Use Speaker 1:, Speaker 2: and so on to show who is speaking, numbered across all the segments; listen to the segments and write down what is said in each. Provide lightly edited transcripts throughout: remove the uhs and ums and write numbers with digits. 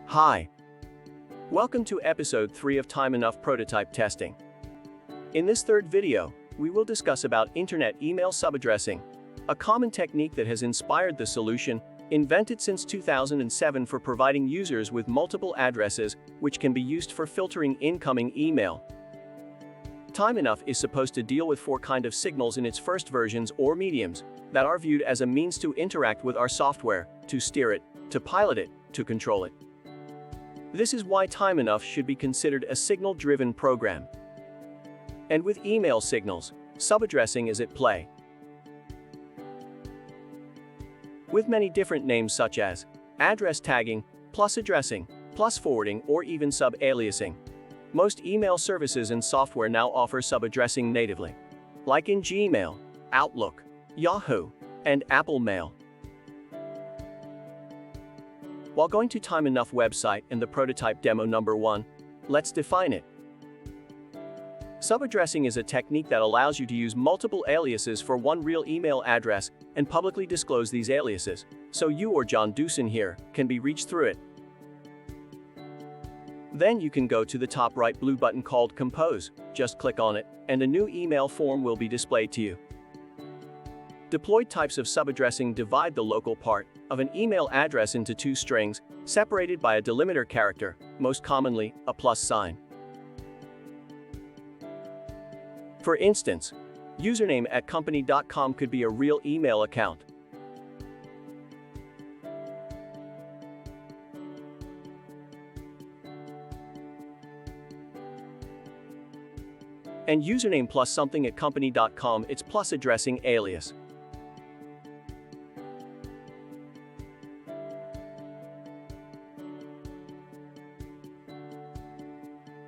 Speaker 1: Hi. Welcome to episode 3 of timeNough prototype testing. In this third video, we will discuss about internet email subaddressing, a common technique that has inspired the solution, invented since 2007 for providing users with multiple addresses which can be used for filtering incoming email. timeNough is supposed to deal with 4 kinds of signals in its first versions or mediums that are viewed as a means to interact with our software, to steer it, to pilot it, to control it. This is why timeNough should be considered a signal-driven program. And with email signals, subaddressing is at play. With many different names such as address tagging, plus addressing, plus forwarding, or even sub-aliasing. Most email services and software now offer subaddressing natively, like in Gmail, Outlook, Yahoo, and Apple Mail. While going to timeNough website and the prototype demo number 1, let's define it. Subaddressing is a technique that allows you to use multiple aliases for one real email address and publicly disclose these aliases, so you or John Doeson here can be reached through it. Then you can go to the top right blue button called Compose, just click on it, and a new email form will be displayed to you. Deployed types of subaddressing divide the local part of an email address into 2 strings, separated by a delimiter character, most commonly a plus sign. For instance, username at company.com could be a real email account. And username plus something at company.com, it's plus addressing alias.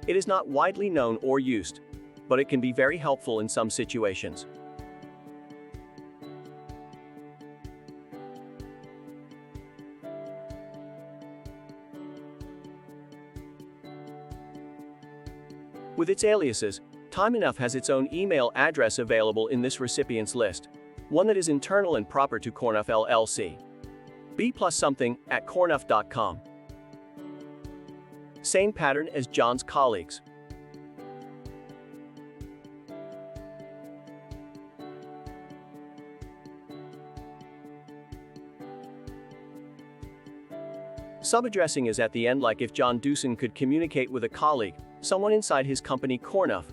Speaker 1: It is not widely known or used, but it can be very helpful in some situations. With its aliases, timeNough has its own email address available in this recipient's list, one that is internal and proper to Cornough LLC. B plus something at cornough.com. Same pattern as John's colleagues. Subaddressing is at the end, like if John Doeson could communicate with a colleague, someone inside his company Cornough,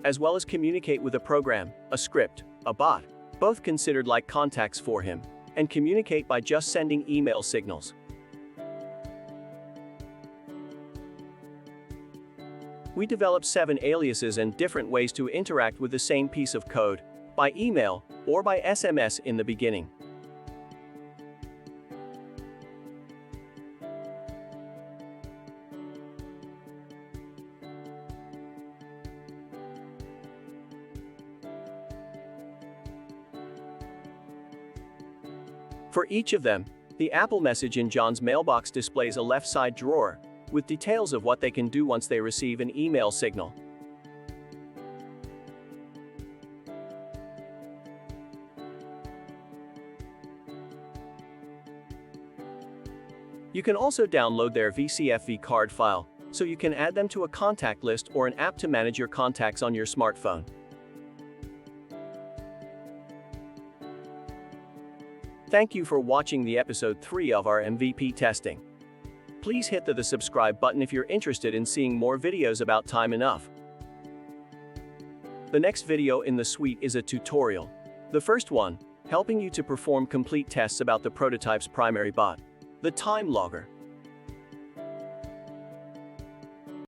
Speaker 1: as well as communicate with a program, a script, a bot, both considered like contacts for him, and communicate by just sending email signals. We developed 7 aliases and different ways to interact with the same piece of code, by email or by SMS in the beginning. For each of them, the Apple message in John's mailbox displays a left side drawer, with details of what they can do once they receive an email signal. You can also download their VCFV card file, so you can add them to a contact list or an app to manage your contacts on your smartphone. Thank you for watching the episode 3 of our MVP testing. Please hit the subscribe button if you're interested in seeing more videos about timeNough. The next video in the suite is a tutorial. The first one, helping you to perform complete tests about the prototype's primary bot, the time logger.